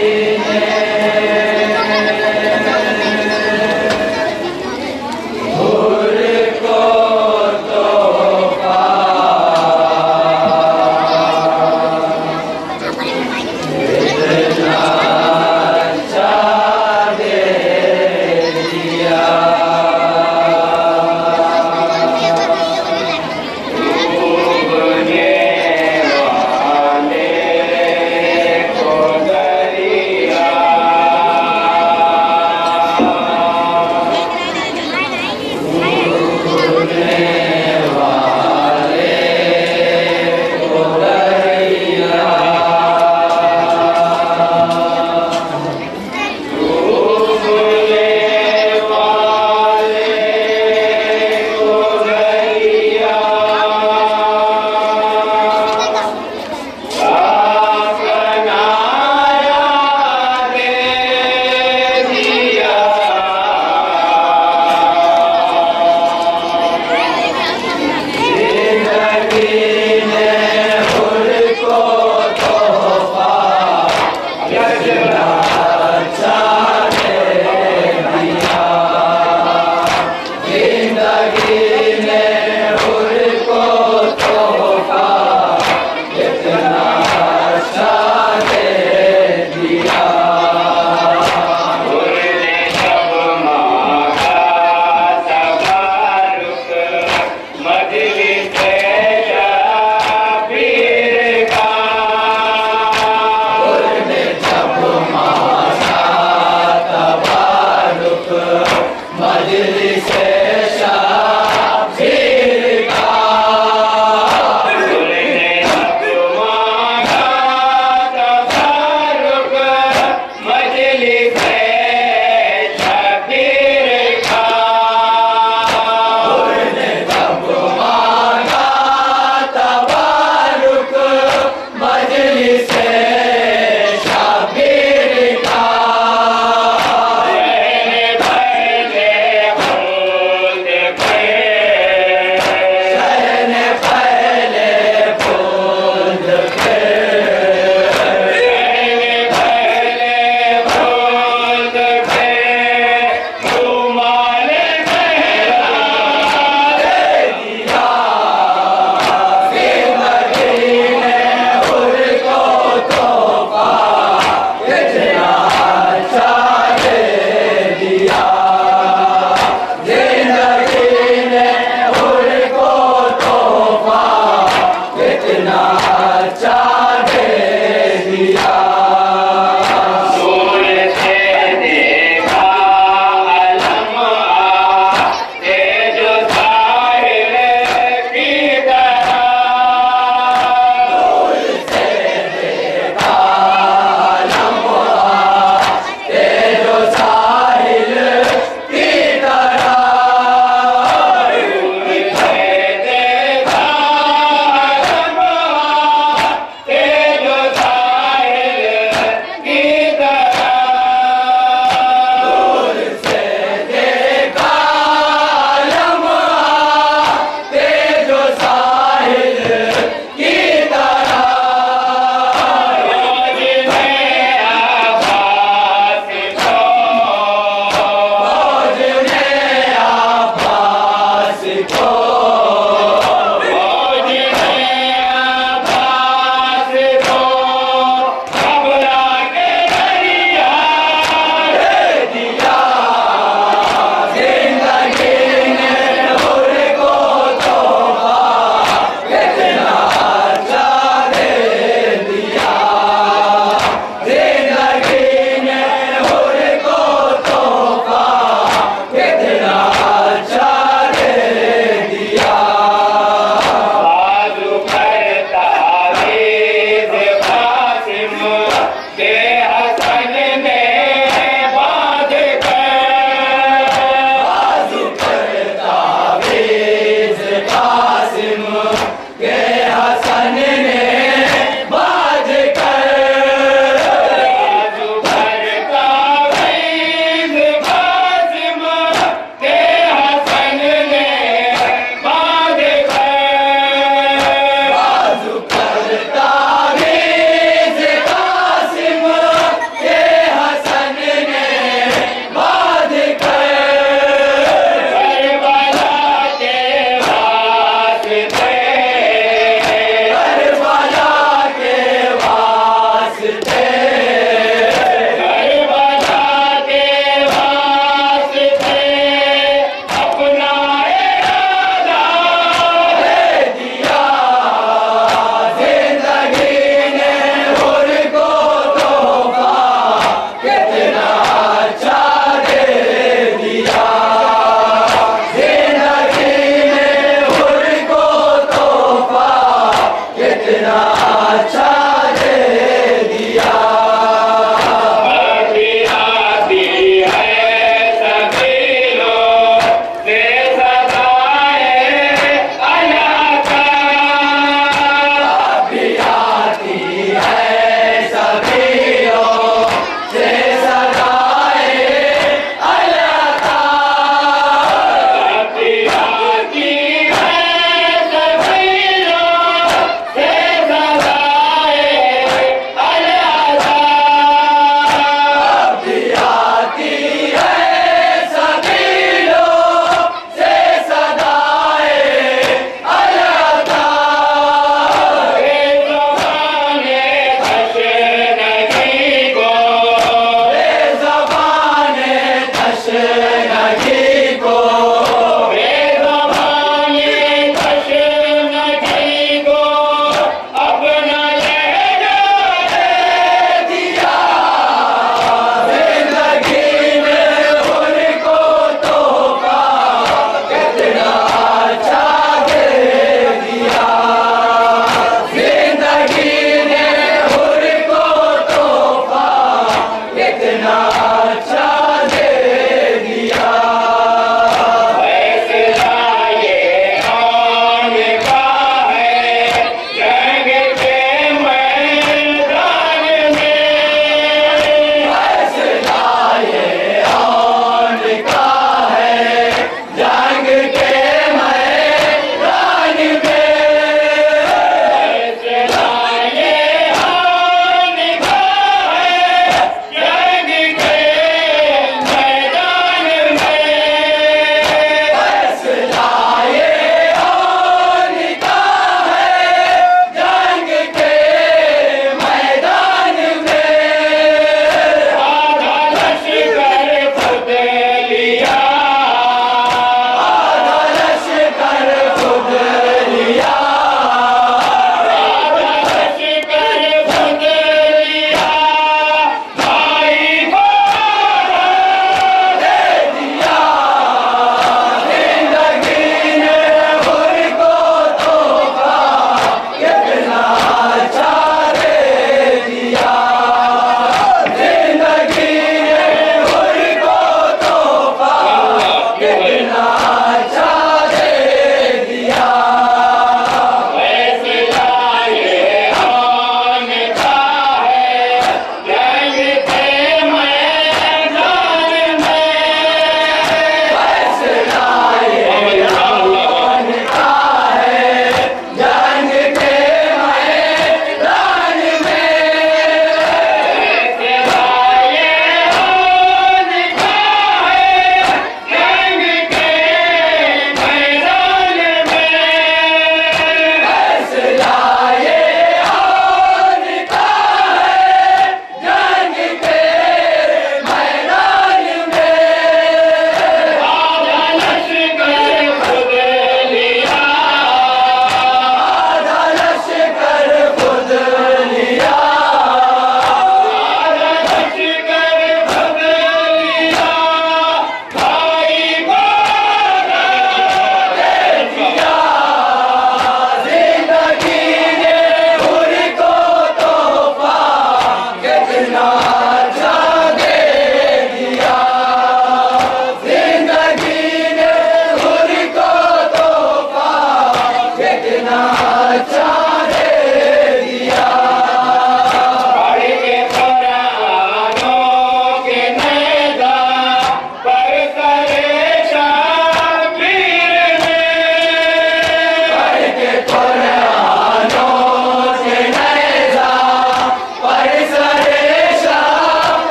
Yeah.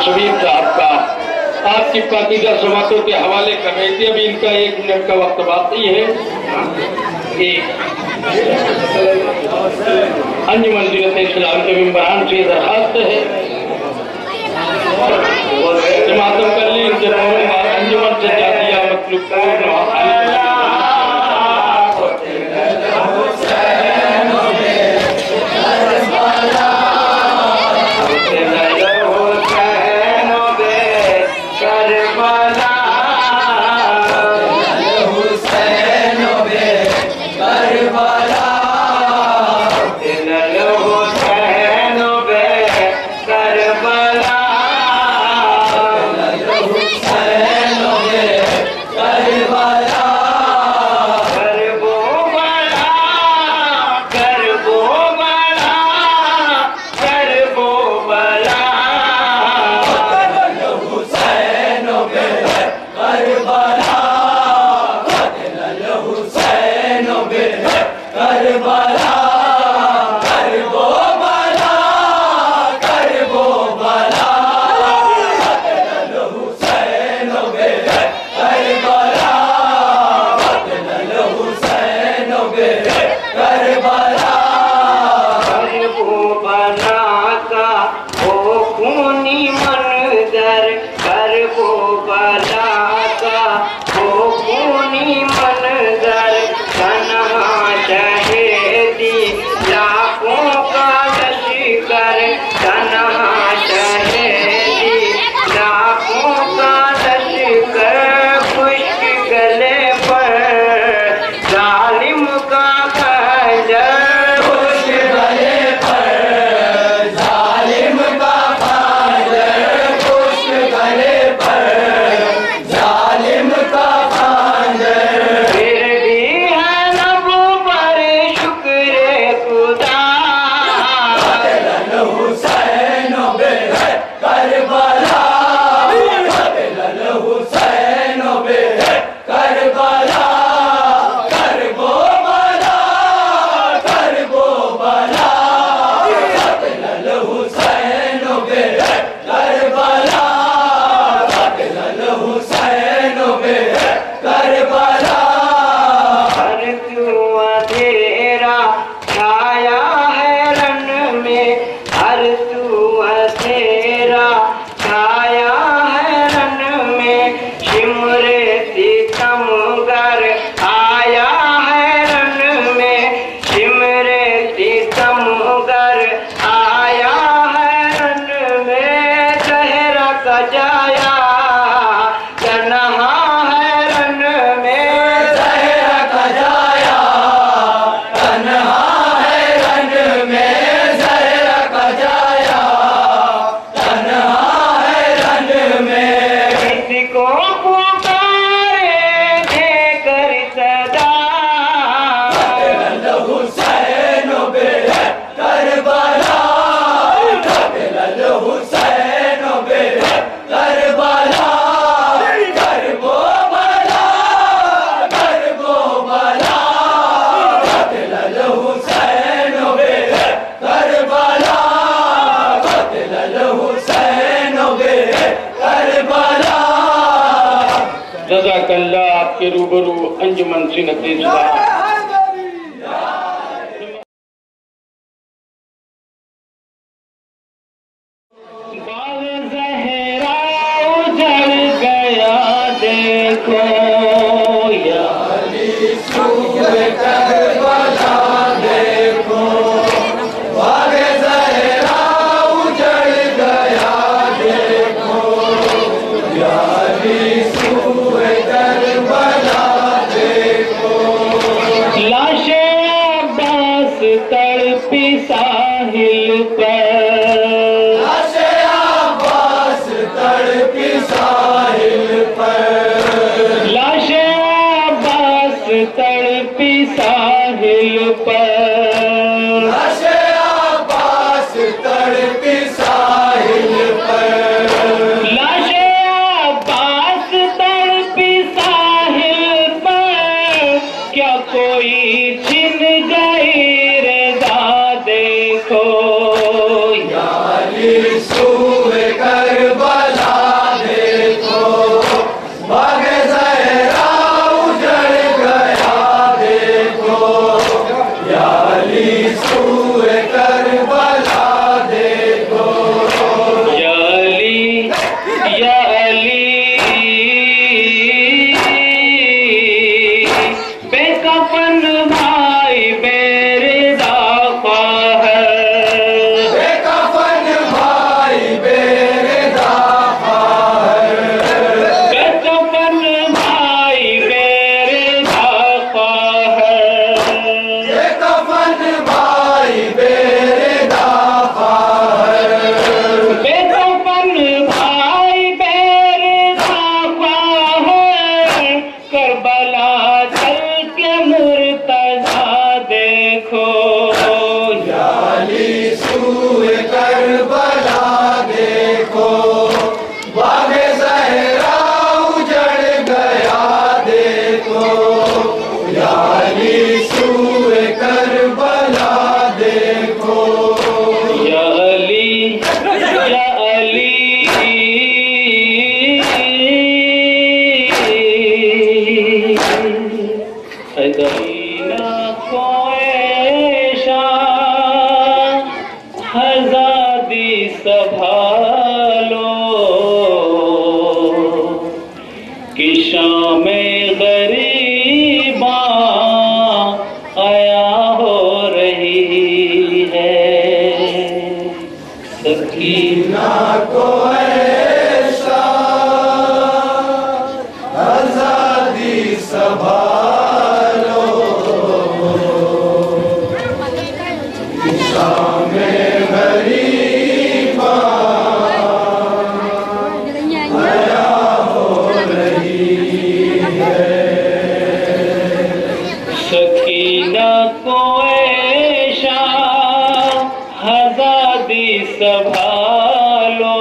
Shabir साहब का आपकी पाकीज़ा समातों के हवाले कर रहे थे। अभी इनका 1 मिनट का वक्त बाकी है। अंजुमन ज़ीनत इस्लाम के मेंबरान से दरखास्त है समातम कर लें। इनसे अंजुमन से जातिया मतलब आपके रूबरू अंजुमन ज़ीनत इस्लाम। बाग़ ज़हरा उजड़ गया देखो या अली सूए करबला देखो। बाग़ ज़हरा उजड़ गया देखो या अली सूए करबला देखो। लाशे अब्बास तड़पी साहिल पर, लाशे अब्बास तड़पी साहिल पर, लाशे अब्बास तड़पी साहिल पर, लाशे अब्बास तड़पी साहिल पर। क्या कोई छिन गई रज़ा देखो या अली सूए करबला या अली दीना को ऐशा हजादी संभालो कि शाम गरीबा आया हो रही है। सकीना को ऐशा आजादी संभालो शाम गरीबा आया हो रही है। सकीना को ऐशा आजादी संभालो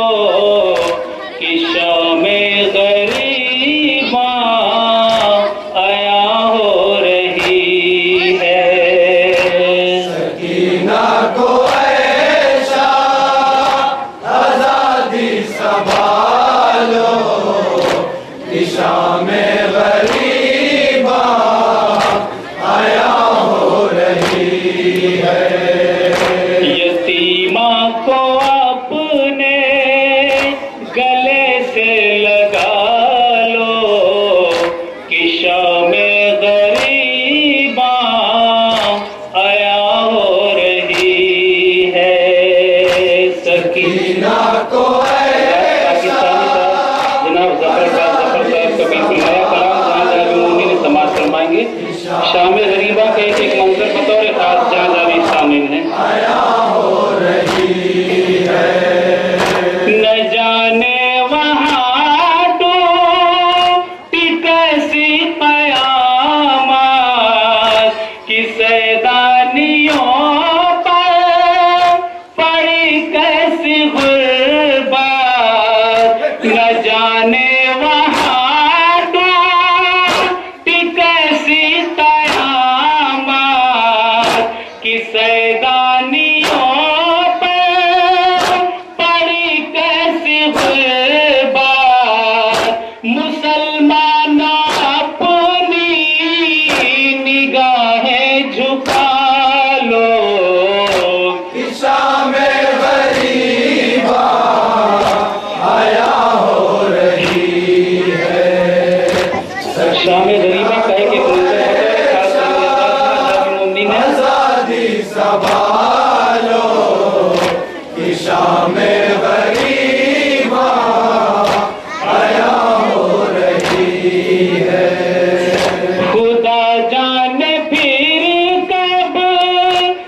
कि शाम गरीबा आया हो रही है। सकीना को ऐशा आजादी संभालो कि शाम गरीबा आया हो रही है। यतीमा को अपने गले से लगा लो कि शाम गरीबा आया हो रही है। सकीना को जनाब जफर साहब कबीर नया कलाम जहाँ जावी मोनी ने समाज फरमाएंगे। शाम गरीबा के एक मंजर बतौर खास जहाँ जावी शामिल हैं। आया हो रही है। न जाने वहाँ टूटी कैसी कयामत कि सैदानियों पर पड़ी कैसी गुर्बत। न जाने वहाँ टूटी कैसी कयामत कि सैदानियों पर पड़ी कैसी गुर्बत। मुसलमानों अपनी निगाहें झुका लो कि शाम गरीबा आया हो रही है। शाम गरीबा कहे कि आजादी संभालो कि शाम गरीबा आया हो रही है। खुदा जाने फिर कब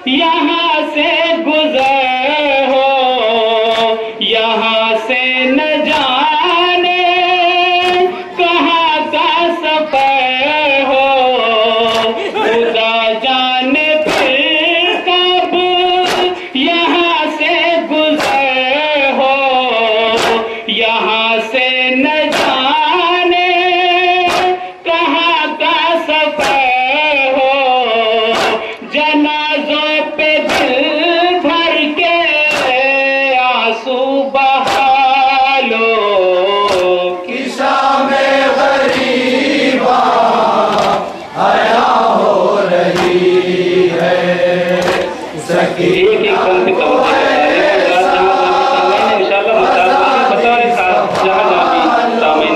यहाँ से गुजर हो, यहाँ से न जाने कहाँ का सफर हो। खुदा जाने यहाँ से गुजर हो, यहाँ से न जाने कहाँ का सफर हो। जनाजों पे दिल भर के आंसू बहा लो कि शाम गरीबा आया हो रही है। एक एक पंक्ति इंशाल्लाह जहाँ जावी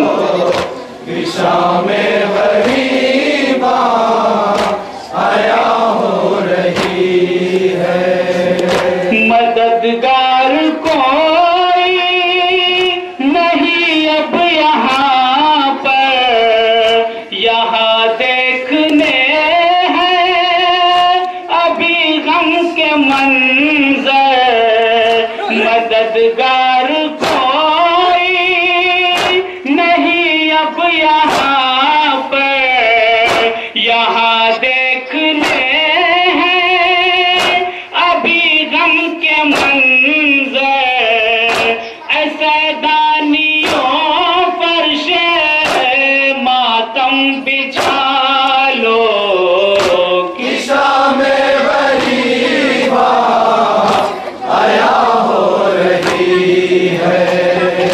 है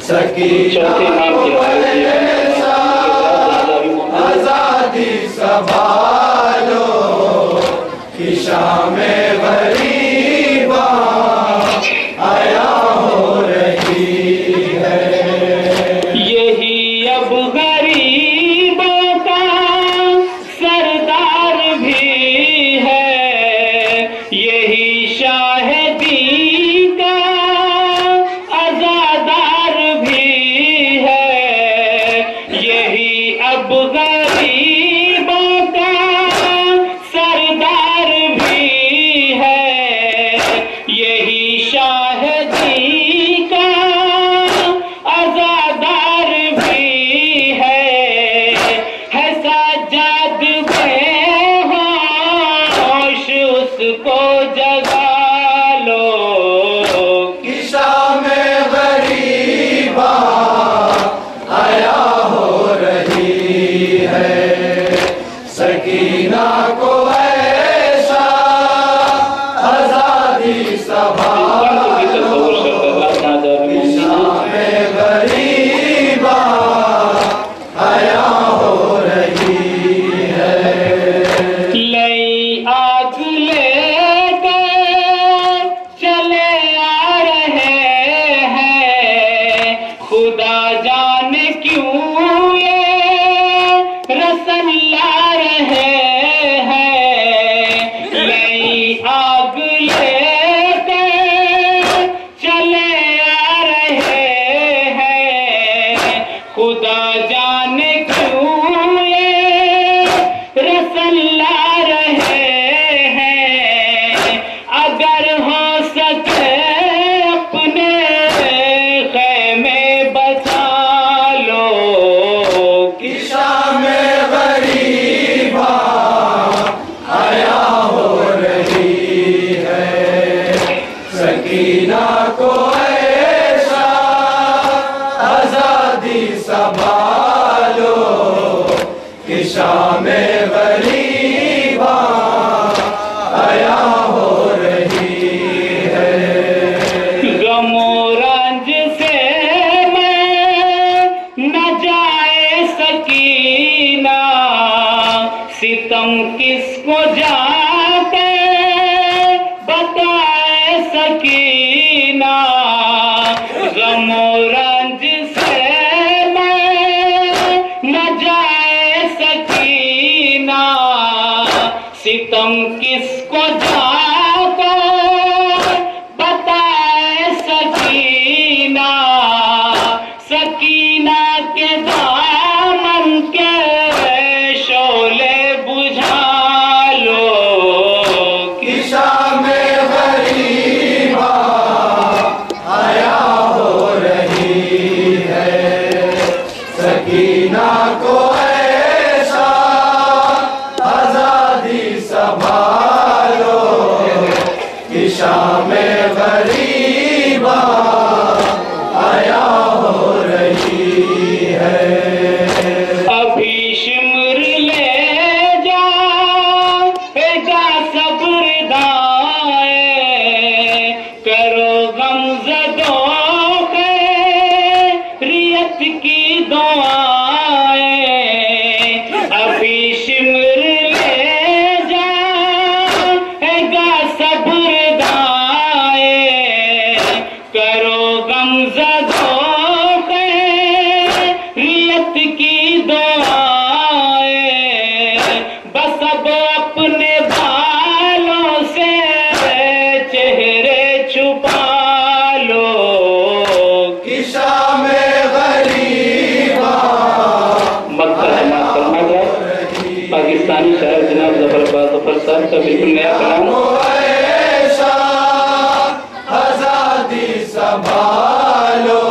सकी चौथे नाम की आजादी संभालो कि शाम गरीबा आया हो रही है। यही अब गरीबों का सरदार भी है, यही शाहिदी का अज़ादार भी है। यही अब गरीबों का सरदार भी है, यही शाहिदी का अज़ादार भी है सज्जाद बेहोश उसको जगा लो कि शाम गरीबा आया हो रही है। सकीना को ऐसा आजादी संभालो कि शाम गरीबा आया हो रही है। लई आग लेकर चले आ रहे हैं, खुदा जाने क्यों ये रसन ला रहे हैं। लई आग लेकर चले आ रहे हैं, खुदा जाने क्यों ये रसन ला रहे हैं। अगर हो सके अपने ख़ैमे बसा लो कि शाम गरीबा आया हो रही है। सकीना को ऐसा आजादी संभालो कि शाम गरीबा आया हो रही है। गमो रंज से मैं न जाए सकीना, सितम किसको जाके बताए सकीना। गमो रंज से मैं न जाए सकीना, सितम किसको जाके बताए सकीना। सकीना के दामन के शोले बुझा लो कि शाम गरीबा आया हो रही है। सकीना को ऐसा आजादी संभालो कि शाम गरीबा आया हो रही है। अभी शिमर ले जाएगा सब्र दाए, करो गमज़दों खैरियत की दुआएं। अभी शिमर ले जाएगा सब्र दाए, करो गमज़दों खैरियत की दुआएं। बस अब अपने बालों से चेहरे छुपा लो कि शाम गरीबा मक्का जमात फरमा जाए। पाकिस्तानी शायर जनाब ज़फर साहब का बिल्कुल नया कलाम। ऐसा आजादी संभालो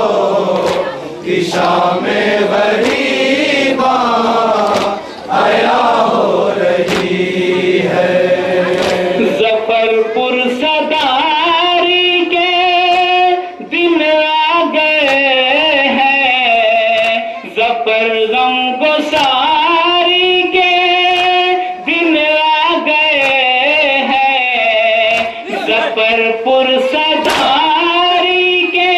कि शाम गरीबा आया हो रही है। जफरपुर सदारी के दिन आ गए हैं, जफर गम गुसारी के दिन आ गए हैं। जफरपुर सदारी के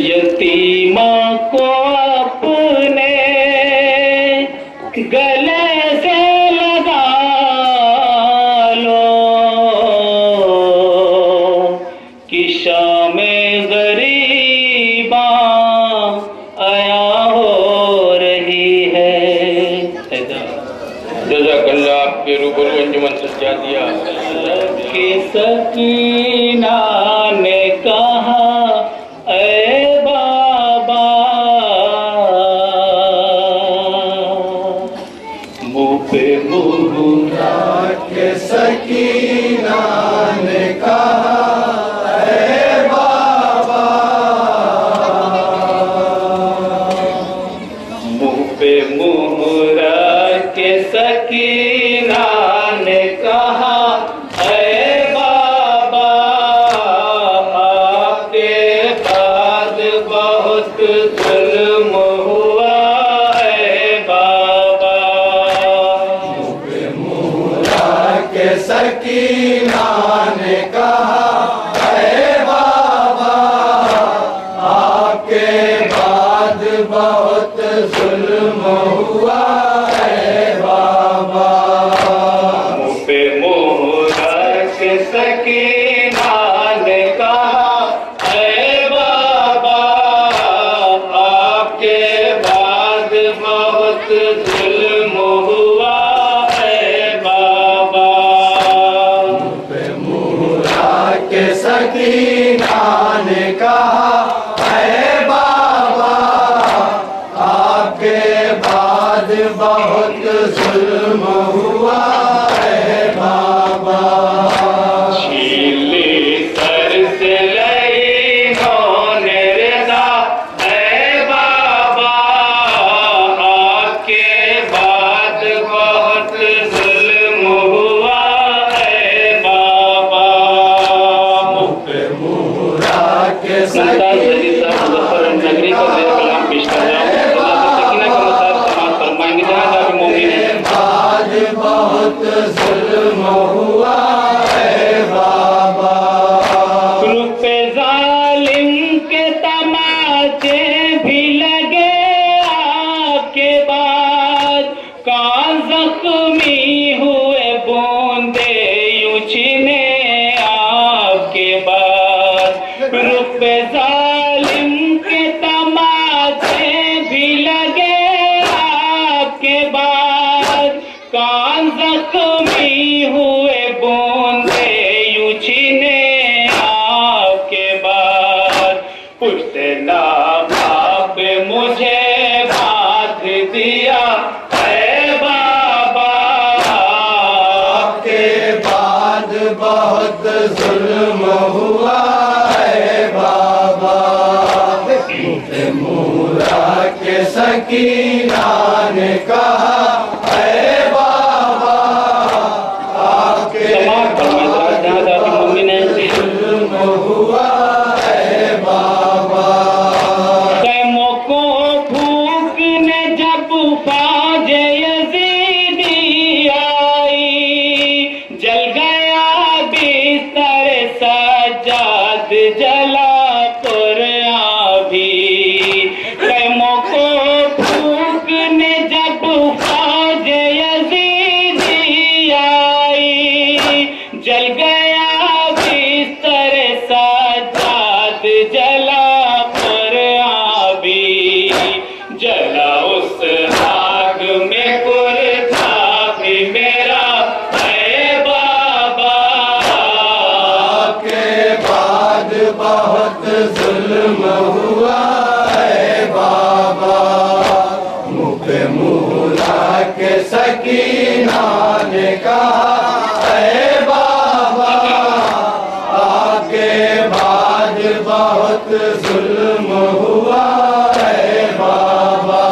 यतीमा को अपने गले से लगा लो कि शामे गरीबा आया हो रही है। जज़ाकल्लाह, आपके रूबरू अंजुमन सजा दिया कि सकीना ने कहा ऐ बाबा, मुँह पे मुँह के सकीना ने कहा ऐ बाबा, मुँह पे मुँह रख के सकीना ने कहा ऐ बाबा, आपके बाद बहुत जुल्म हुआ है बाबा। के सकीना ने कहा ऐ बाबा, आपके बाद बहुत जुल्म हुआ है बाबा। मुँह पे मुँह रख के सकीना ने कहा ऐ बाबा, आपके बाद बहुत जुल्म हुआ है बाबा। के सकीना ने कहा ऐ बाबा, आपके बाद बहुत जुल्म हुआ है बाबा। शीली सर से लई होने रजा ऐ बाबा, आपके बाद बहुत जुल्म हुआ है बाबा। के मुमताज अजीज साहब मुजफ्फरनगरी को नए कलाम पेश कर रहा हूँ। सकीना के मुताबिक समाज फरमाएंगे जहाँ जहाँ भी मोमिन है। बाद बहुत जुल्म हुआ है बाबा। रुख पे जालिम के तमाचे भी लगे आपके बाद, कान जख्मी हुए बूंदे यूं छीने आपके बाद। रुख पे जालिम के तमाचे भी लगे आपके बाद, कान जख्मी हुए बूंदे यूं छीने आपके बाद। पुश्ते नाबाप मुझे बांध दिया है बाबा, आपके बाद बहुत जुल्म हुआ है बाबा। मूला के सकीना ने कहा ऐ बाबा, आपके समाज फरमाइश जहाँ जहाँ भी मोमिन है। जुल्म हुआ है बाबा। कैमों को भूख ने जब फाज यजीदी आई, जल गया बिस्तर सज्जाद जला कुरआन भी। कैमों को भूख ने जब फाज यजीदी आई, जल गया बिस्तर सज्जाद जला कुरआन भी। जला उस आग में कुर्ता भी मेरा है बाबा, आपके बाद बहुत जुल्म हुआ है बाबा। मूला के सकीना ने कहा ऐ बाबा, आपके बाद बहुत जुल्म हुआ है बाबा।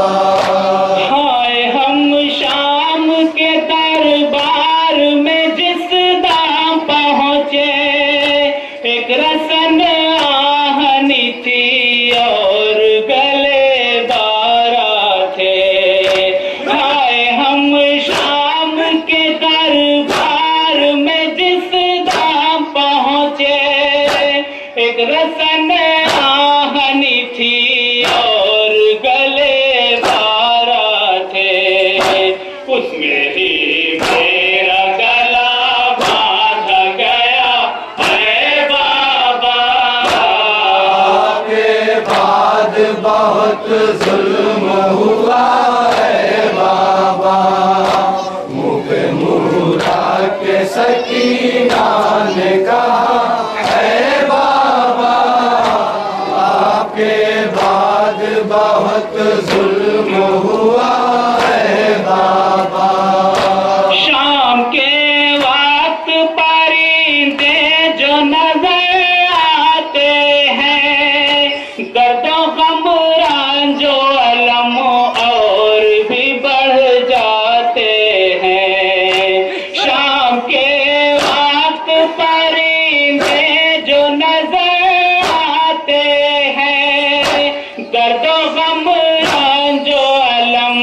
हाय हम शाम के दरबार में जिस दाम पहुँचे, एक रसन आहनी थी और गले बारा थे। हाय हम शाम के दरबार में जिस दाम पहुँचे, एक रसन आहनी थी बहुत जुल्म हुआ है बाबा। मुँह पे मुहरा के सकीना ने कहा है बाबा, आपके बाद बहुत जुल्म हुआ है बाबा। शाम के वक्त परिंदे जो नजर आते हैं, दर्दो गम रंजो अलम और भी बढ़ जाते हैं। शाम के वक्त परिंदे जो नजर आते हैं, दर्दो गम रंजो अलम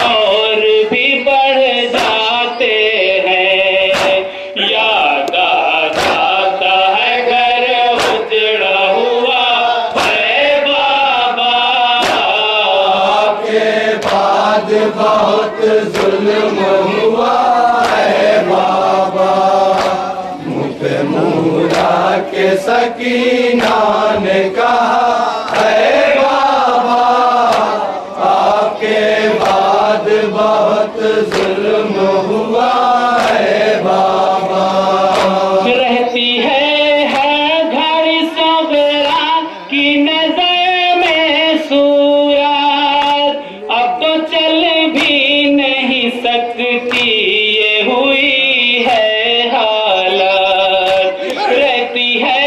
और भी बढ़ जाते हैं। याद आ जाता है घर उजड़ा हुआ है बाबा, आपके बाद बहुत जुल्म हुआ है बाबा। मुँह पे मुहरा के सकीना ने कहा है बाबा, आपके बाद बहुत जुल्म हुआ है बाबा। रहती है घड़ी सवेरा की नजर में सूरत, अब तो चल भी नहीं सकती ये हुई है हालत। रहती है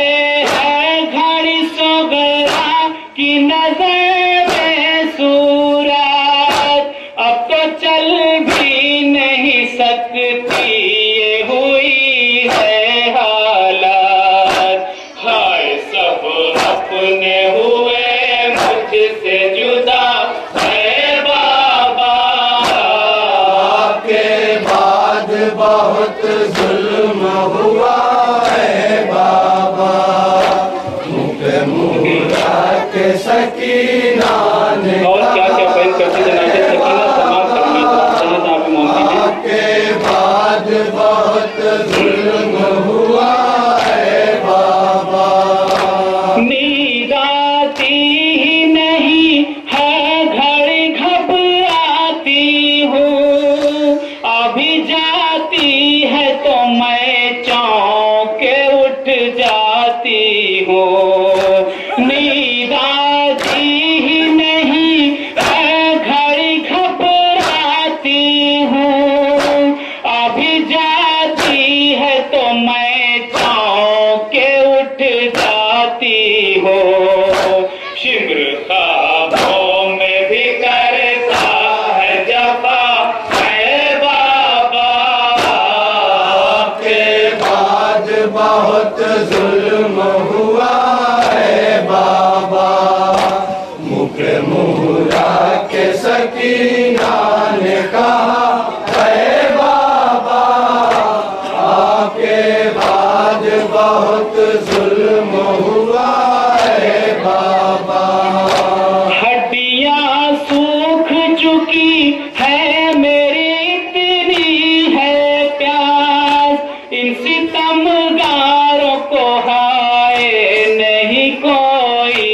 घड़ी सवेरा की नजर में सूरत, अब तो चल भी नहीं सकती ये हुई है हालत। हाय सब अपने हुए मुझसे जुदा है बाबा, आपके बाद बहुत जुल्म हुआ है बाबा। मुँह पे मुहरा के सकीना ने और क्या क्या बहन करती जनाजे सकीना समाप्त करना आप मोहम्मद आपके बाद बहुत जुल्म हुआ है बाबा। नींद आती ही नहीं है, घड़ी घबराती हूँ, अभी जाती है तो मैं चौंक के उठ जाती हूँ। नींद आती ही नहीं है, घड़ी घबराती हूँ, अभी जाती है तो मैं चौंक के उठ जाती हूँ। शिमर ख्वाबों में भी करता है जफा है बाबा, आपके बाद बहुत जुल्म हुआ है बाबा। मुँह पे मुहरा के सकीना ने कहा है बाबा, आपके बाद बहुत जुल्म हुआ है बाबा। हड्डियां सूख चुकी है मेरी इतनी है प्यास, इन सितमगारों को हाय नहीं कोई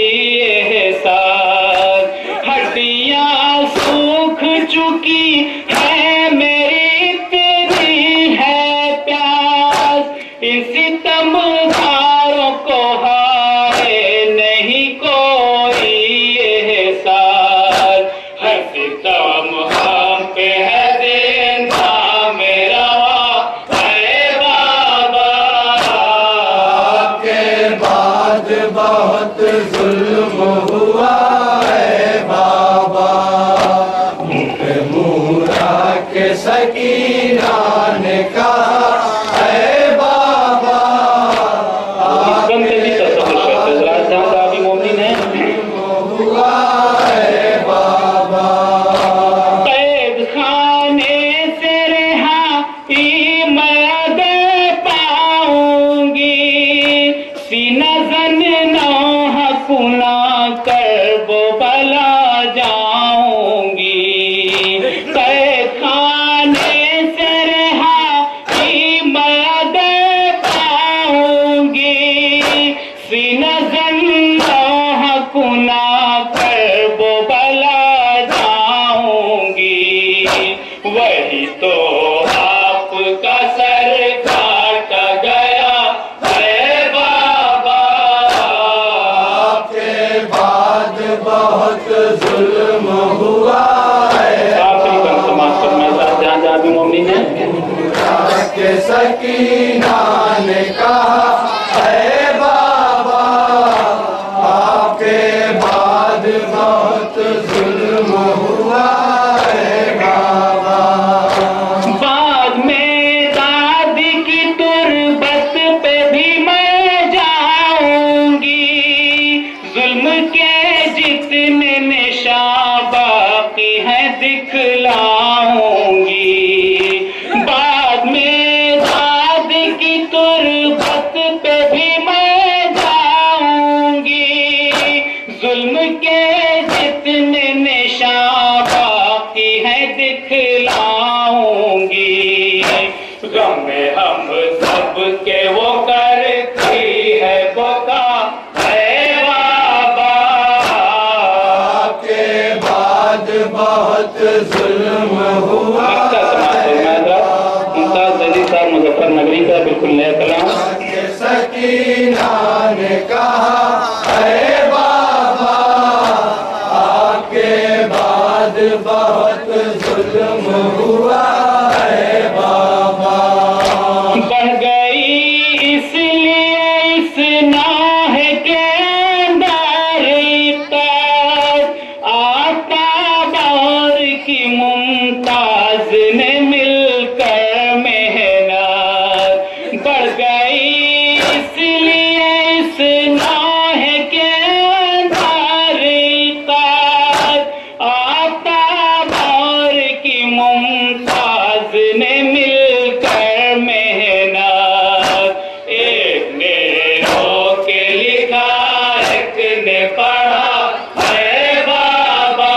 एहसास। हड्डियां सूख चुकी है मेरी इतनी है प्यास, इन सितमगारों को हाय नहीं कोई एहसास। हर सितम हम पे है देना मेरा है बाबा, आपके बाद बहुत जुल्म हुआ है बाबा। मुँह पे मुहरा के सकीना ने कहा है बाबा, इसकम से भी तसव्वुर करते हज़रात जहाँ अभी मोमिन है। हुआ है बाबा। कैद खाने से रिहाई मैं दे पाऊंगी, सीना जन नौह कुना कर वो बला जाऊंगी। कैद खाने से रिहाई मैं दे पाऊंगी, सीना जन नौह कुना कर बहुत जुल्म हुआ है। आखिरी बंद समाज फरमाया जहाँ जहाँ भी मोमिन है के सकीना ने कहा है बाबा आपके बाद बहुत जुल्म हुआ है बाबा। बाद में दादी की तुरबत पे भी मैं जाऊंगी, जुल्म के जितने निशान बाकी हैं दिखलाऊंगी। बाद में दादी की तुरबत पे भी मैं जाऊंगी, जुल्म के जितने निशान बाकी हैं दिखलाऊंगी। गम में हम सब के वो करती है बका है बाबा आपके बाद बहुत जुल्म हुआ मुजफ्फरनगरी का बिल्कुल नया कलाम। के सकीना ने कहा है बाबा आपके बाद बहुत जुल्म हुआ है बाबा। बढ़ गई इसलिए इस नाह के अंदर आता बार की मुमताज ने मिलकर मेहनत। बढ़ गई इसलिए इस नाह के अंदर आता बार की मुमताज ने मिलकर मेहनत। एक ने रो के लिखा एक ने पढ़ा है बाबा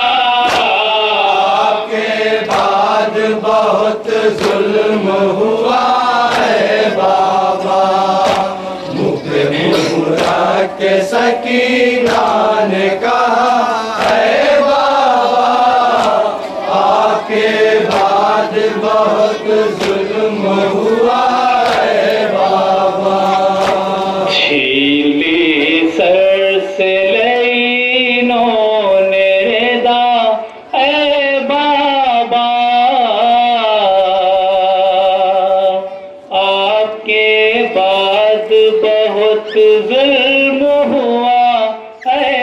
आपके बाद बहुत जुल्म हुआ है बाबा। मुकरा के सकीना ने कहा है बाबा आपके बाद बहुत जुल्म हुआ है बाबा। छीली सर से लईनो नेदा ए बाबा आपके बाद बहुत जुल्म हुआ है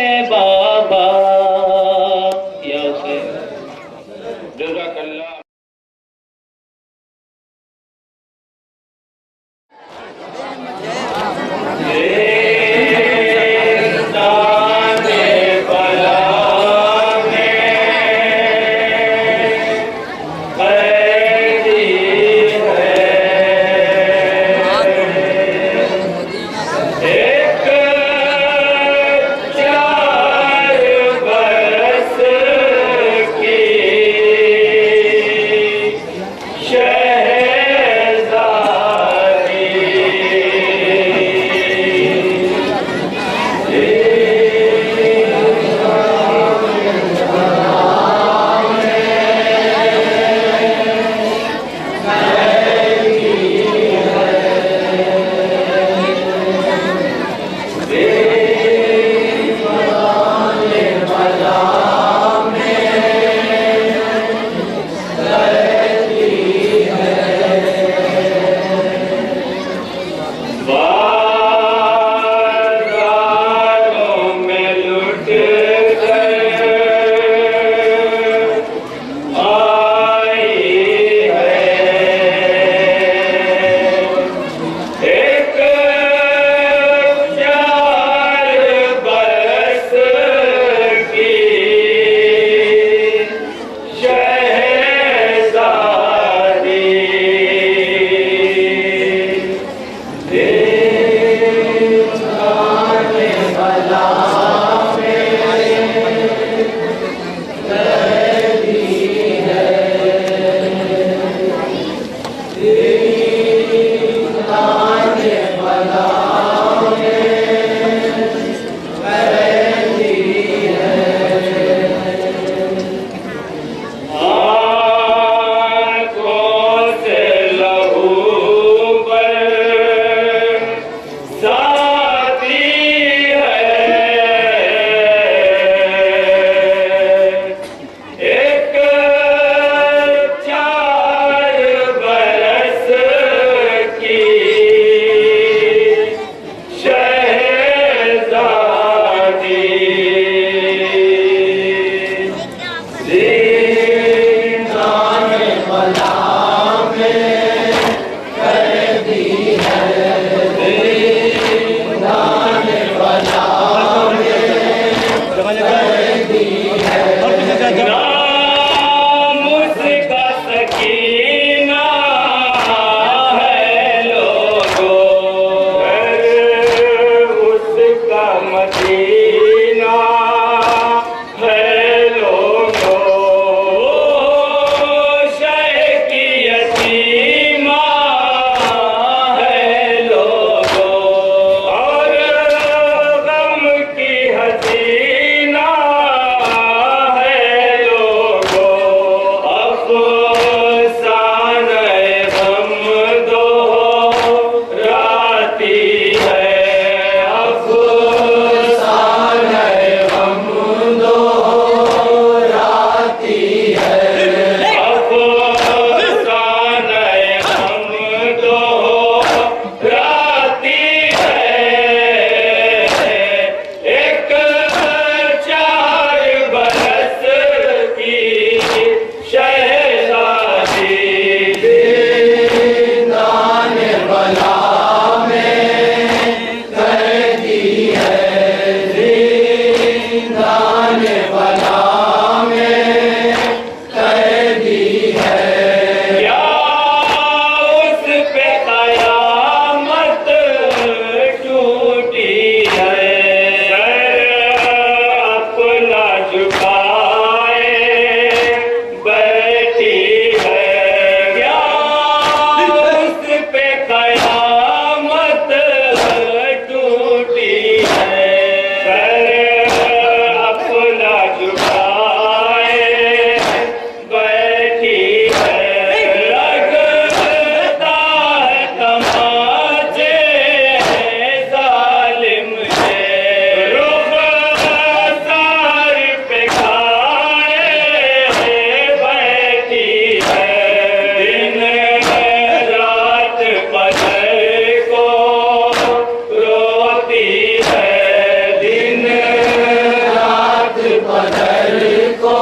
पत्थर को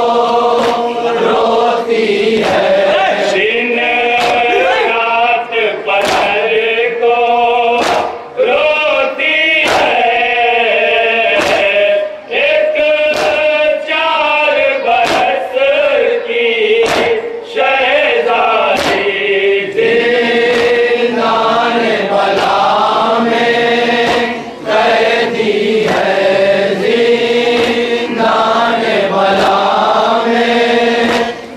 रोती है, दिन रात पत्थर को रोती है, एक 4 बरस की शहजादी ज़िंदान बला में कैदी है, ज़िंदान बला में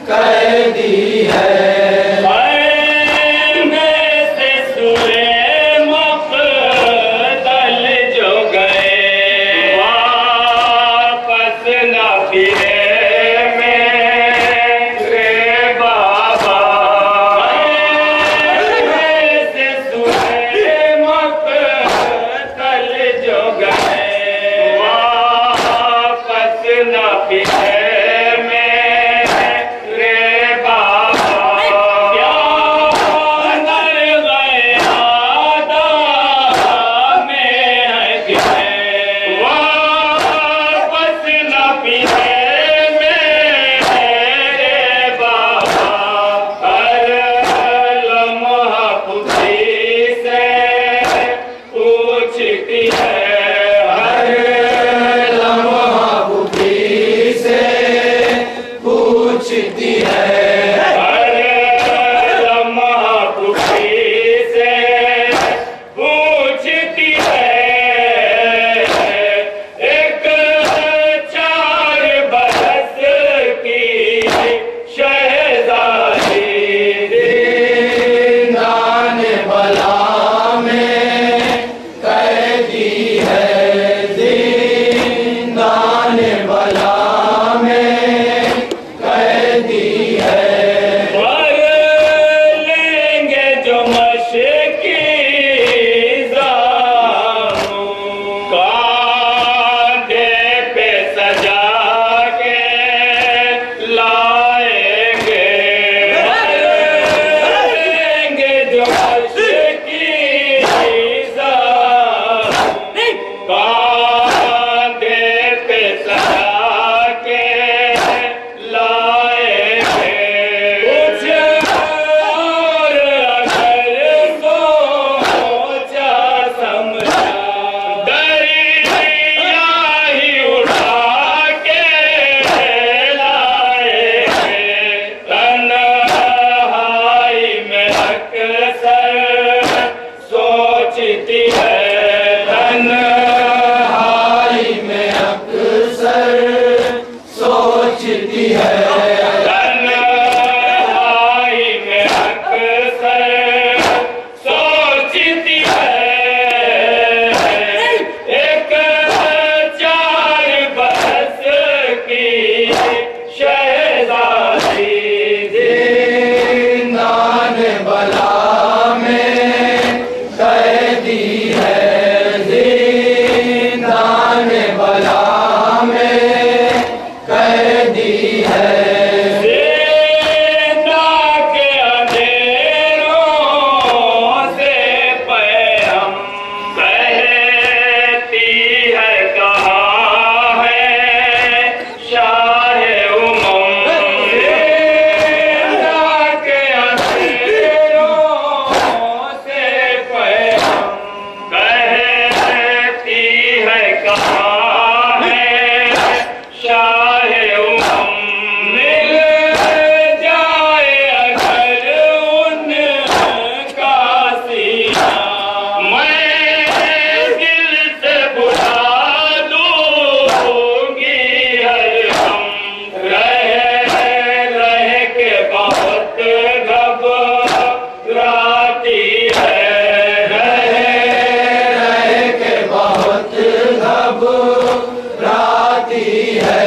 कैदी है। से सुरे मक़तल जो गए वापस न फिरे मेरे बाबा, से सुरे मक़तल जो गए वापस न फिरे मेरे बाबा, क्या नर गया दाम में है गिरे वापस न फिरे मेरे बाबा, हर लम्हा खुशी से पूछती है, हर लम्हा खुदी से पूछती है, हर लम्हा खुशी से पूछती है, एक 4 बरस की शहजादी ज़िंदान बला में कैदी है, ज़िंदान बला में कैदी है। पर लेंगे जो मशकी ज़ामू, कांधे पे सजा के लाएंगे, लेंगे जो मशकी ज़ामू, कांधे पे सजा के लाएंगे, कुछ और अगर सोचा समझा दरिया ही उठा के लाएंगे, तन्हाई में अक्सर सोचती है, तन्हाई में अक्सर सोचती है, तन्हाई में अक्सर सोचती है, एक 4 बरस की शहजादी ज़िंदान बला में कैदी है, ज़िंदान बला में कैदी है। ज़िंदा के अंधेरों से पैगम कहती है, कहाँ है शाहे उमम, ज़िंदा के अंधेरों से पैगम कहती है, कहाँ है शाहे उमम, मिल जाए अगर उनका सीना, मैं दिल से बुला दूंगी हर हम, रह के बहुत घबराती है, रह के बहुत घबराती है,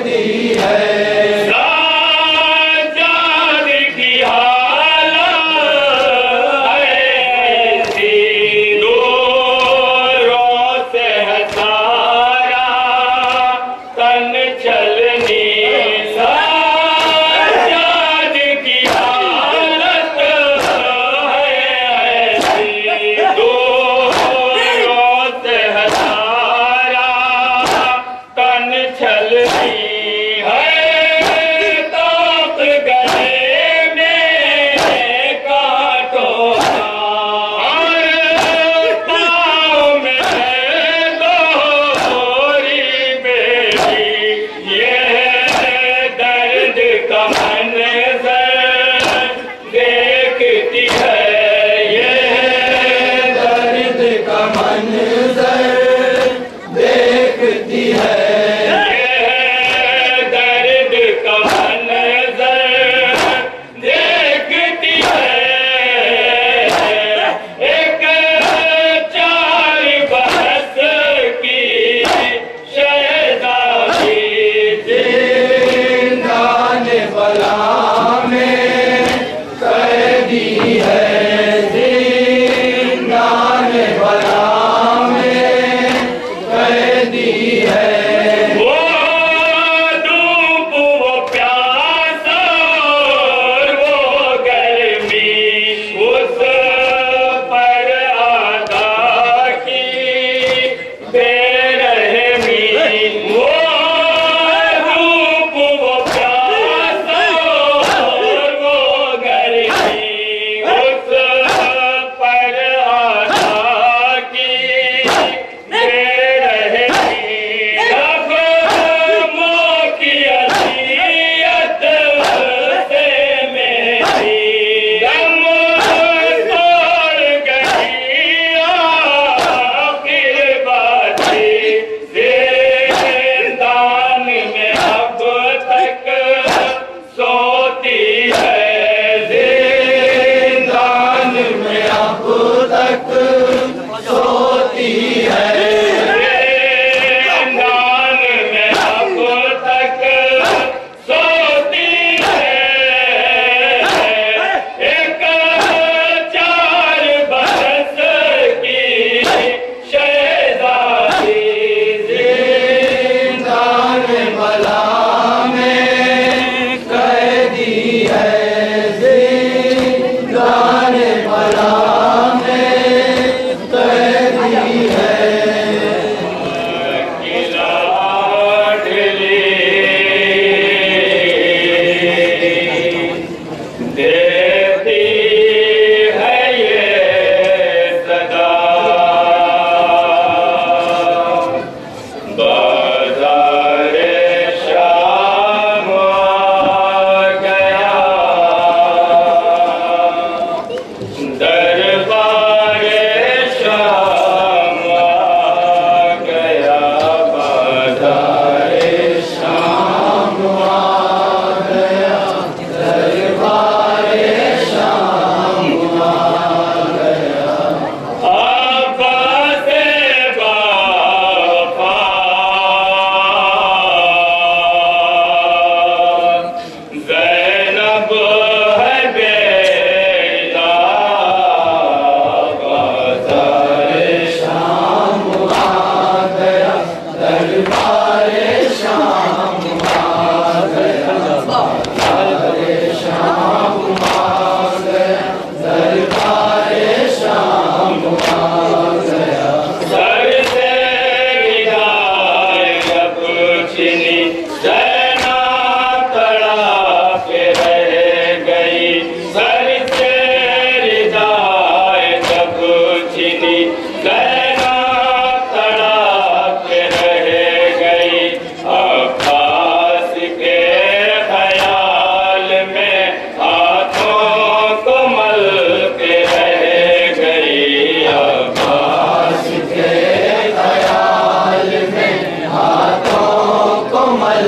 दी है। साजाद की हालत ऐसी, दूरों से है सारा तन चलनी। साजाद की हालत ऐसी, दूरों से है सारा तन चलनी है। ताप गले में कांटों का और पाँव में दोहरी बेड़ी। ये दर्द का मंज़र देखती है, ये दर्द का मंज़र देखती है। दर्द का मंज़र देखती है। एक 4 बरस की शहज़ादी जिंदान बला में कैदी है। जिंदान बला में कैदी है। वो धूप वो प्यास और वो गर्मी उस पर अदा की बेरहमी। वो धूप वो प्यास और वो गर्मी उस पर अदा की बेरहमी। ज़ख्मों की अज़ियत से मेरी दम तोड़ गई आखिर बातें। ज़िंदान में अब तक सोती है। जिंदान में अब तक सोती है। ज़िंदान में अब तक सोती है। एक 4 बरस की शहज़ादी जिंदान बला में कैदी है। जिंदान बला में कैदी है। देती है ये सदा बाज़ार शाम आ गया। दरबार शाम आ गया। बाज़ार शाम आ गया। दरबार शाम आ गया। अब्बास बाफा ज़ैनब है बेदा। बाज़ार शाम आ गया। दरबार शाम आ गया। बाज़ार शाम आ गया। दरबार शाम आ गया। सर से विदाई जब छिनी सेना तड़ा के रह गई। सर से विदाई जब छिनी सेना तड़ा के रह गई। अब्बास के ख्याल में हाथों को मल के रह गई। अब्बास के ख्याल में हाथों को मल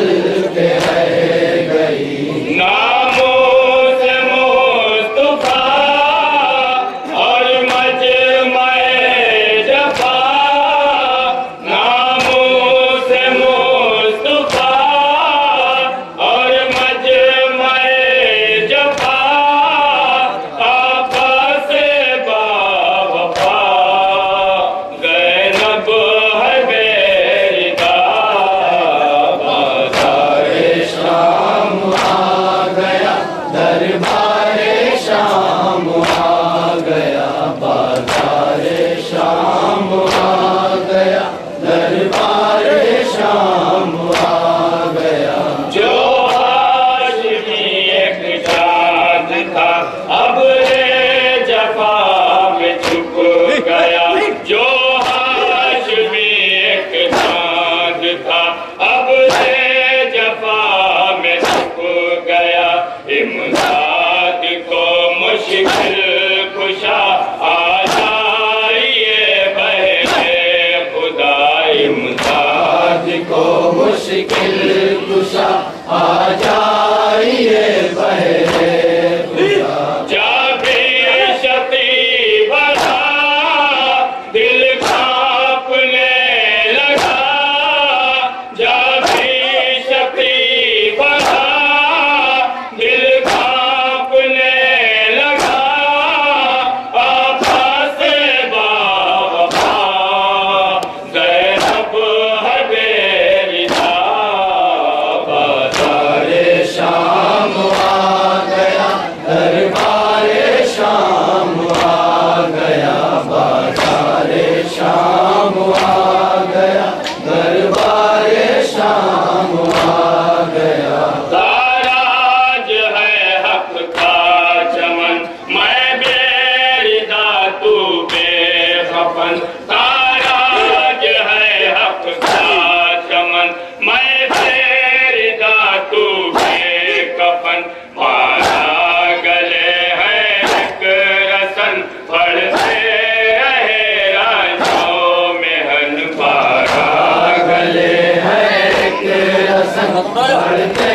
संग बढ़ते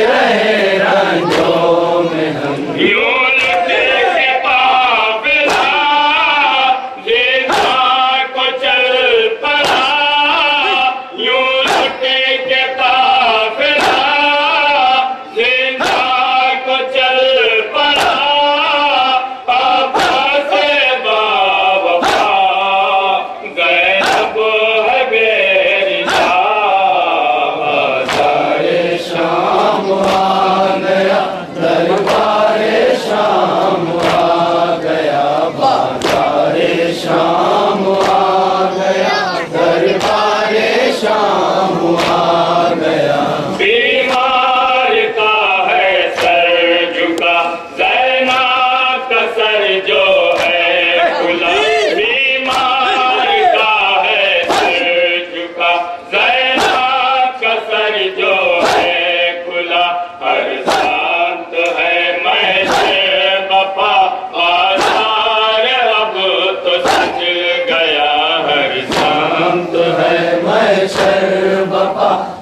रहे रंजों में हम।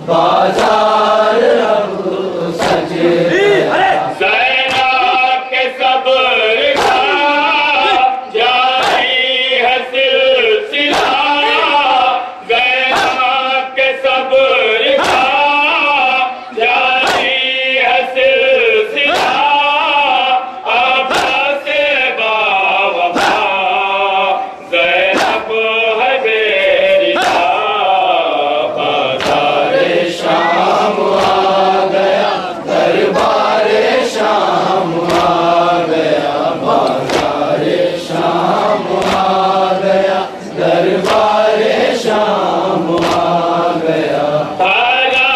बाजार अब सज सेना के सब्र का जारी है सिलसिला। सेना के सब्र का जारी है सिलसिला। आबा से बावफा ज़ैनब है बेरिया। शाम आ गया दरबारे शाम आ गया बाजारे शाम आ गया दरबारे शाम आ गया। तारा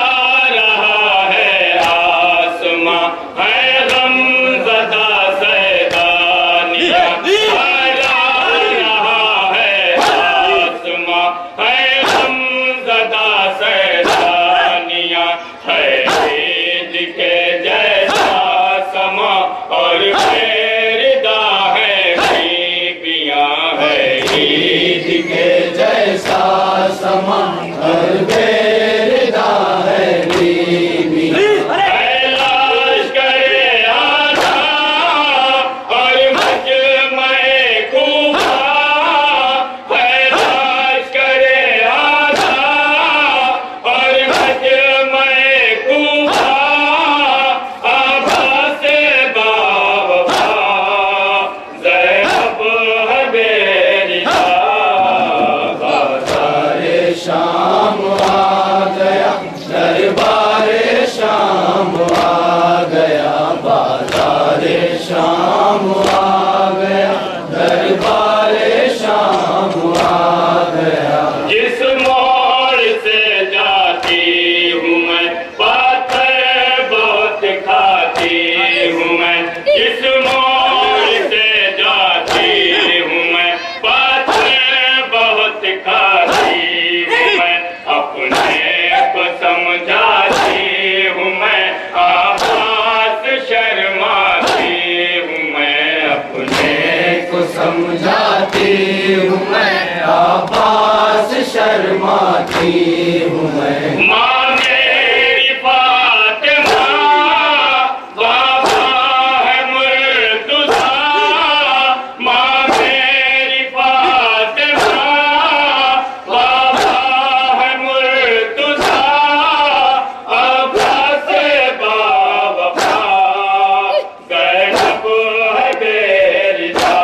रहा है आसमां है गमज़दा सैदानिया। तारा रहा है आसमां है गमज़दा सैदानिया। है ईद के जैसा समा और बेरिदा है बीबियां। है ईद के जैसा समा और बेरिदा है बीबियां। लाश करे आधा और मजमे खूबा। है लाश करे आधा और मजमे खूबा। आबा से बावफा ज़ैनब है बेरिया। बाज़ारे शाम आ गया दरबारे शाम आ गया। बाज़ारे शाम आ गया दरबारे शाम आ गया। जिस मोड़ से जाती हूँ मैं पाथर बहुत खाती हूँ मैं। जिस मोड़ से जाती हूँ मैं पाथर बहुत खाती हूँ मैं। अपने को समझाती हूँ मैं आभास शर्माती हूँ मैं। अपने को समझाती हूँ मैं आभास शर्माती हूँ मैं। माँ मेरी फातिमा बाबा है मुर्तज़ा। माँ मेरी फातिमा बाबा है मुर्तज़ा। आबा से बावफा ज़ैनब है बेरिया।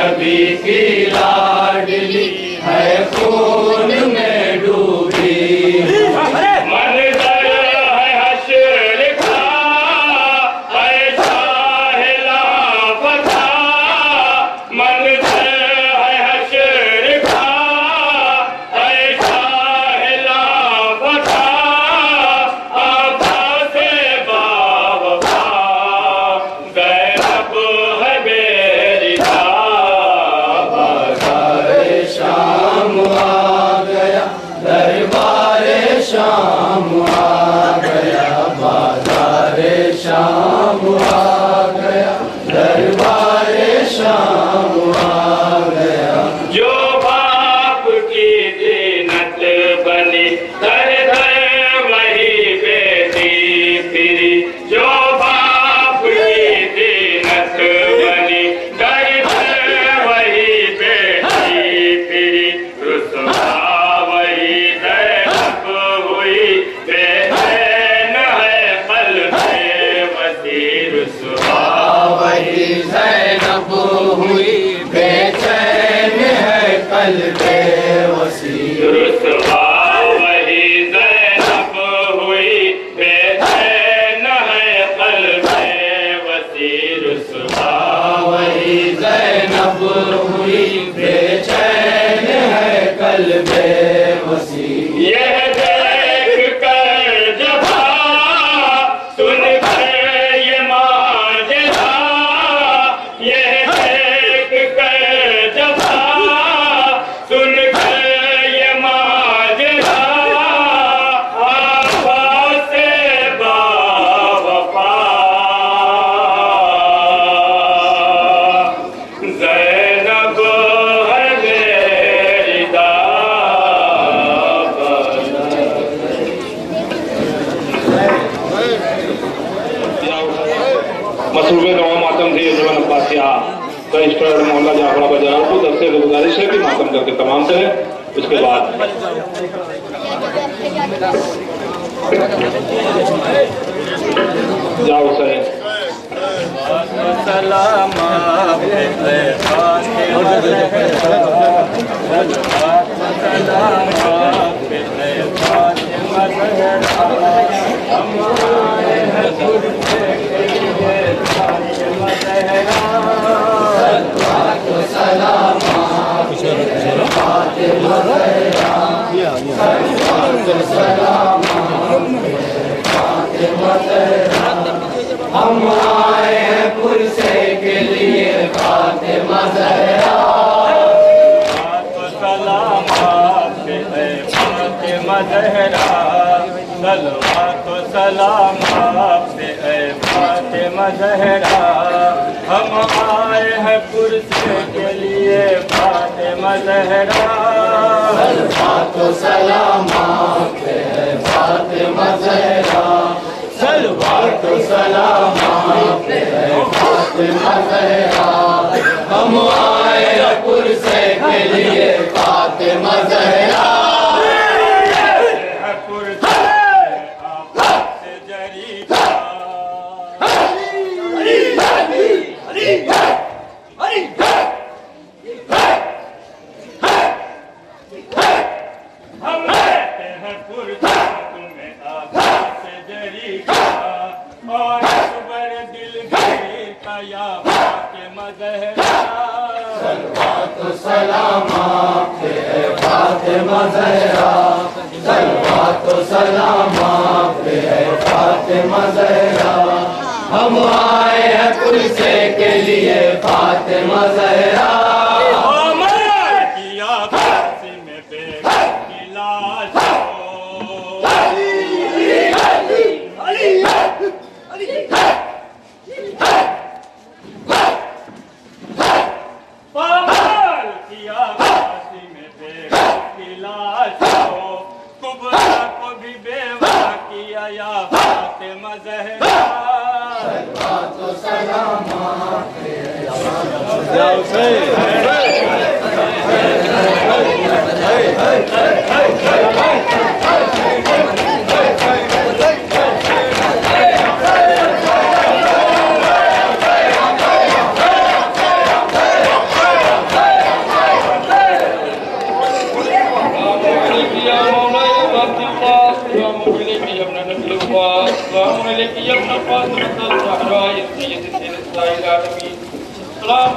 नबी की लाडली है खून में डूबी मंजर है हश्र का ऐसा है लापता मंजर है हश्र का ऐसा है लापता आका से बावफा ज़ैनब है बेरिदा बाज़ारे शाम आ गया दरबारे शाम आ गया बाज़ारे शाम आ गया दरबारे शाम आ गया जो बाप की दीनत बनी दर दर वही बेटी फिरी जो बाप की दीनत बनी दर दर वही बेटी फिरी रुसवा वही ज़ैनब हुई बेचैन है क़ल्बे वसी रुसवा वही ज़ैनब हुई बेचैन है क़ल्बे वसी रुसवा वही ज़ैनब हुई बेचैन है क़ल्बे वसी रुसवा वही ज़ैनब हुई बेचैन है क़ल्बे वसी यह देख कर जफ़ा सुन कर ये माजरा यह देख कर जफ़ा सुन कर ये माजरा आफा से बावफा ज़ैनब है मेरी मसरूफ़ नवा मातम थे जवान अब्बासिया रजिस्टर्ड मोहल्ला जाफरा बाजार को दरसे से गुजारिश है कि मातम करके तमाम करें उसके बाद जाओ सही हम आए हैं पुरसे के लिए फातिमा ज़हरा सलाम आपके है फातिमा ज़हरा सलवात सलाम आपसे है फातिमा ज़हरा हम आए हैं पुरसे के लिए फातिमा ज़हरा सलवात सलाम आपके है फातिमा ज़हरा सलवात सलाम आपके है फातिमा ज़हरा हम आए हैं पुरसे के लिए फातिमा ज़हरा सलाम आपके है फातिमा ज़हरा सलवात सलाम आपके है फातिमा ज़हरा हम आए हैं पुरसे के लिए फातिमा ज़हरा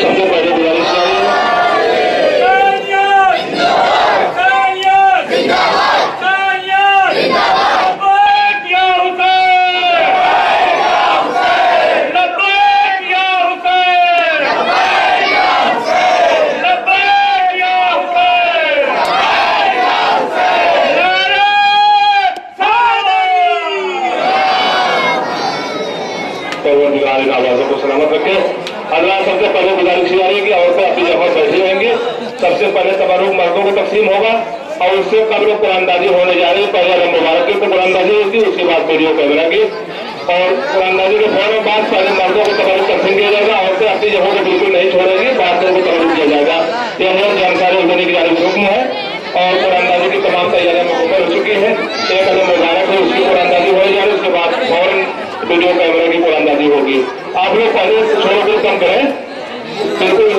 सबसे पहले गुजारिश आवाजों को सलामत रखे। अल्लाह सबसे पहले गुजारिश आ रही है कि औरतें अपनी जगह बैठी रहेंगी। सबसे पहले तबरुक मर्दों को तकसीम होगा और उससे कब्र कुरानदाजी होने जा रही है। पहले रम मुबारक की तो कुरानदाजी होगी, उसके बाद वीडियो कैमरा की और कुरानदाजी के फौरन बाद पहले मर्दों को तबरुक तकसीम किया जाएगा। औरतें अपनी जगह को बिल्कुल नहीं छोड़ेंगी, बाद में उनको तबरुक किया जाएगा। यह जानकारी देने की जारी हुक्म है और कुरानदाजी की तमाम तैयारियां मुकम्मल हो चुकी है। एक रम मुबारक है, उसकी कुरानदाजी हो जा रही है, उसके बाद फौरन वीडियो कैमरे की कुरानदाजी होगी। आप लोग पहले छोड़ो फिर कम करें बिल्कुल।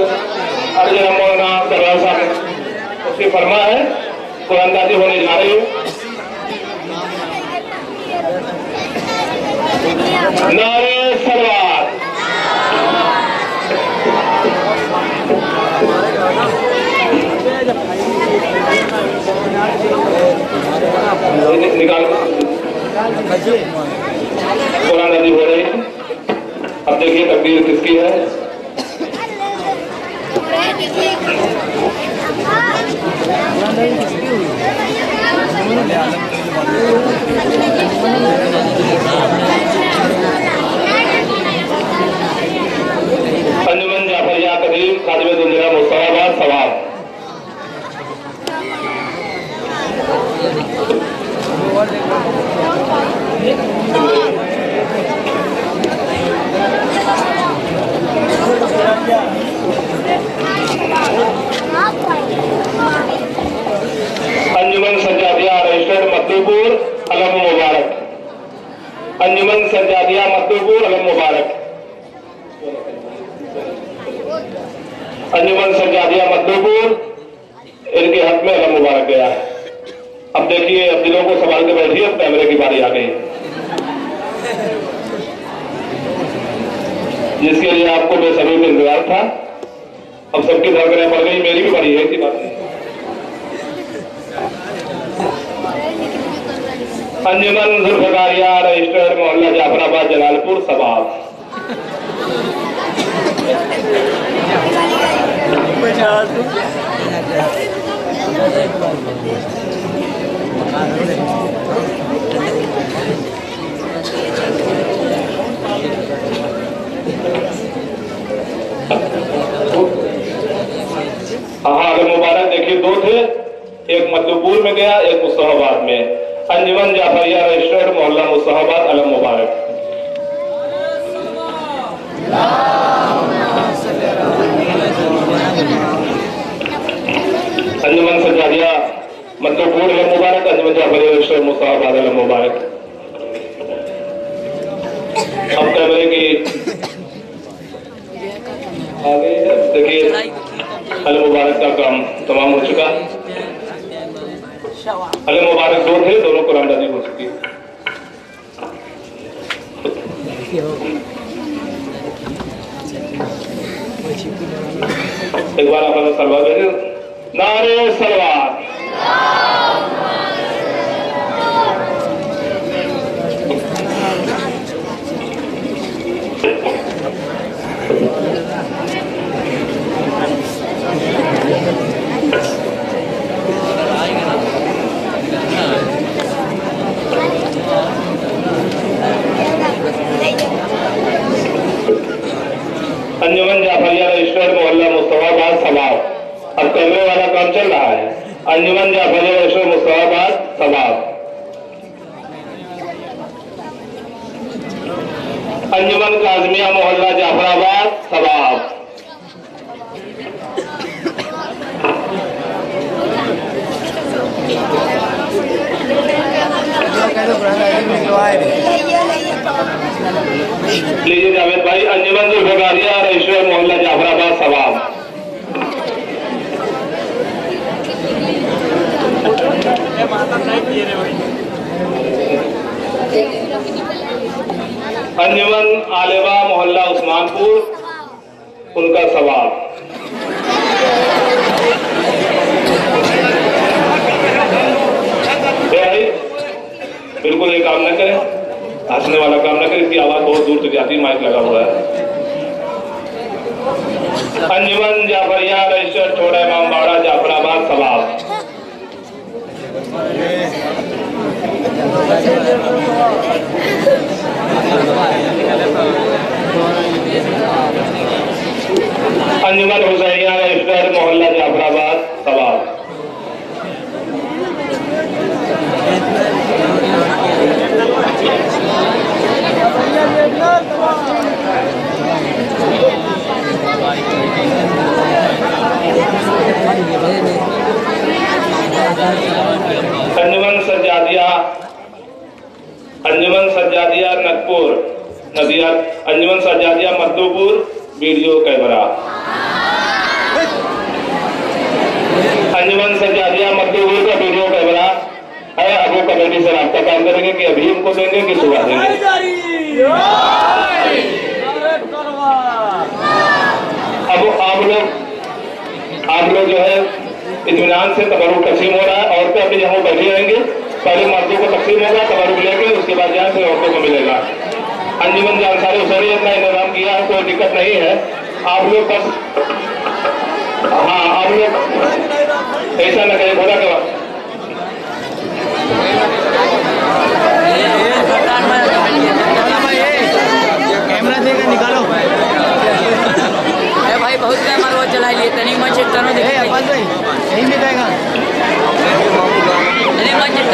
अर्ज मौलाना दरबार साहब उसकी फरमा है, कुरानदाजी होने जा रही है। नारे सलवार। निकाल कुरानदाजी हो रही है। अब देखिए तकदीर किसकी है। अंजुमन जाफरिया कदीम खादिम दुनिया मुस्तफाबाद सवाब। अंजुमन सज्जादिया रजिस्टर्ड मकदूपुर अलम मुबारक। अंजुमन सज्जादिया मकदूपुर अलम मुबारक। अंजुमन सज्जादिया मकदूपुर इनके हक में अलम मुबारक गया है। अब देखिए, अब दिलों को संभाल के बैठिए, अब कैमरे की बारी आ गई जिसके लिए आपको बेसब्री का इंतजार था। अब सबकी धड़कनें बढ़ गई, मेरी भी बढ़ी है, ऐसी बात नहीं। अंजुमन जुल्फकारिया रजिस्टर्ड मोहल्ला जाफराबाद जलालपुर सबाब। हाँ, मुबारक देखिए, दो थे, एक मधुपुर में गया, एक मुस्तफाबाद में। अंजुमन जाफरिया रजिस्टर्ड मोहल्ला मुस्तफाबाद अलम मुबारक। अंजुमन सज्जादिया मधुपुर अलम मुबारक। अंजुमन जाफरिया रजिस्टर्ड मुस्तफाबाद अलम मुबारक। अब कैमरे की आगे देखिए, अलम मुबारक का काम तमाम हो चुका। अलम मुबारक दो थे, दोनों कुरानदाजी हो चुकी। एक बार आप सलवार भेजे। नारे सलवार। अंजुमन जाफरिया रईसुर मुस्तफाबाद सवाब। अंजुमन काजमिया मोहल्ला जाफराबाद सवाब। लीजिए जावेद भाई, अंजुमन जुल्फकारिया रईसुर मोहल्ला जाफराबाद सवाब। अंजुमन आलेवा मोहल्ला उस्मानपुर, उनका सवाब। बिल्कुल ये काम न करें, हंसने वाला काम न करें, इसकी आवाज बहुत दूर तक जाती है, माइक लगा हुआ है। अंजुमन जाफरिया रईसुर छोड़ा इमामबाड़ा जाफराबाद सवाब। अंजुमन हुसैनिया रईसुर मोहल्ला जाफराबाद सवाब। अंजुमन सज्जादिया नगपुर नदिया, अंजुमन सज्जादिया मधुपुर वीडियो कैमरा। अंजुमन सज्जादिया मधुपुर का वीडियो कैमरा है। अब वो कमेटी से रास्ता काम करेंगे कि अभी इनको देंगे कि सुबह देंगे। अब आप लोग जो है इत्मीनान से तबरुक तकसीम हो रहा है। औरतें अपनी जगह बैठी रहेंगे, पहले मर्दों को तकसीम होगा, तबरुक लेके उसके बाद जान से औरतों को मिलेगा। अंजुमन जांसारी हुसैनी इतना इंतजाम किया है, कोई दिक्कत नहीं है। आप लोग बस हाँ, आप लोग ऐसा न करें, थोड़ा कैमरा देकर निकालो भाई, बहुत कैमरा वो चला लिए तनी मंच तनो दे अपन भाई यही मिलेगा।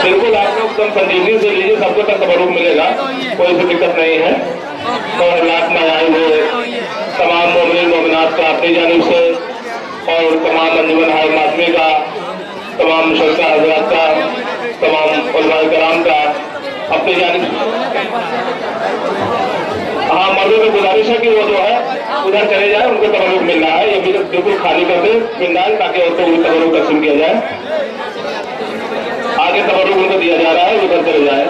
बिल्कुल आप लोग एकदम संजीवनी से लीजिए, सबको तक तबरुक मिलेगा, कोई सी दिक्कत नहीं है। और लाख में आए हुए तमाम मोमिन मोमिनात का अपनी जानिब से और तमाम अंजुमन हाय मातमी का, तमाम मुशर्रका हज़रात का, तमाम उलमाए कराम का अपनी जानिब। हाँ, मर्दों की गुजारिश है कि वो जो है उधर चले जाए, उनको तबरुक मिल रहा है। ये भी बिल्कुल खाली कर दे पिंडाल, ताकि औरतों को तबरुक तकसीम किया जाए। आगे तबरुक उनको दिया जा रहा है, उधर चले जाए।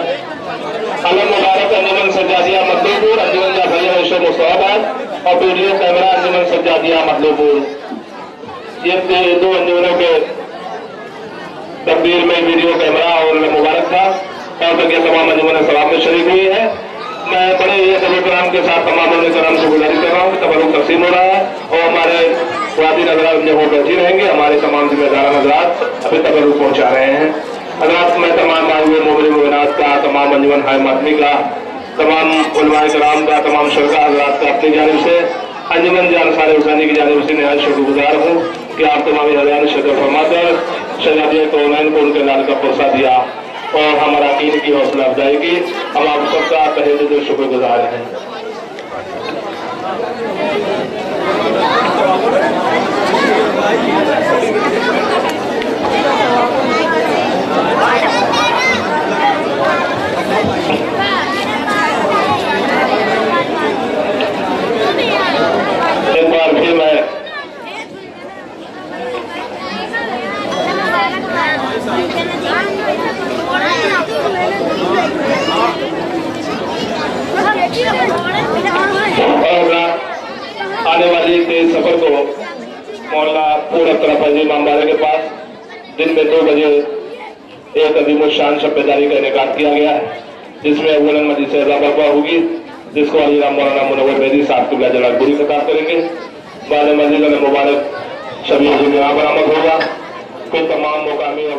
अलम मुबारक अंजुमन सज्जादिया मधुपुर, अंजुमन जाफरिया रईसुर मुस्तफाबाद और वीडियो कैमरा अंजुमन सज्जादिया मधुपुर। ये दो अंजुमनों के तकदीर में वीडियो कैमरा और मुबारक था। और तक ये तमाम अंजुमन सवाब में शरीक हुई है। मैं बड़े कराम के साथ तमाम कराम से गुजारिश कर रहा हूँ कि तबरुक तकसीम हो रहा है और हमारे खुरातीन हज़रात जब वो बैठी रहेंगे, हमारे तमाम जिम्मेदार हज़रात अभी तबरुक पहुँचा रहे हैं। हज़रात मैं तमाम आए हुए मोमिन मोमिनात का, तमाम अंजुमन हाय मातमी का, तमाम उलमाए कराम का, तमाम शुरका हज़रात का अपनी जानिब से, अंजुमन जांसारी हुसैनी की जानिब से नहायत शुक्रगुजार हूँ कि आप तमाम हज़रात ने शक्र फरमाकर शहजादिया कौनैन को उनके लाल का पुरसा दिया और हमारा दीन की हौसला अफजाई की। हम आप सबका तहे दिल शुक्रगुजार हैं। एक बार फिर मैं आने वाली तेज सफर को मोहल्ला पूरा तरफ इमामबाड़ा के पास दिन में 2 बजे एक अजीम शान शब्दारी का इनेकाद किया गया है, जिसमें अव्वलन मजीद से बर्पा होगी, जिसको अलीराम मौलाना मुनव्वर बेदी साहब की जलालपुरी खिताब करेंगे। बाद मस्जिद में मुबारक शबीर जुमेराह बरामद होगा। फिर तमाम मुकामी और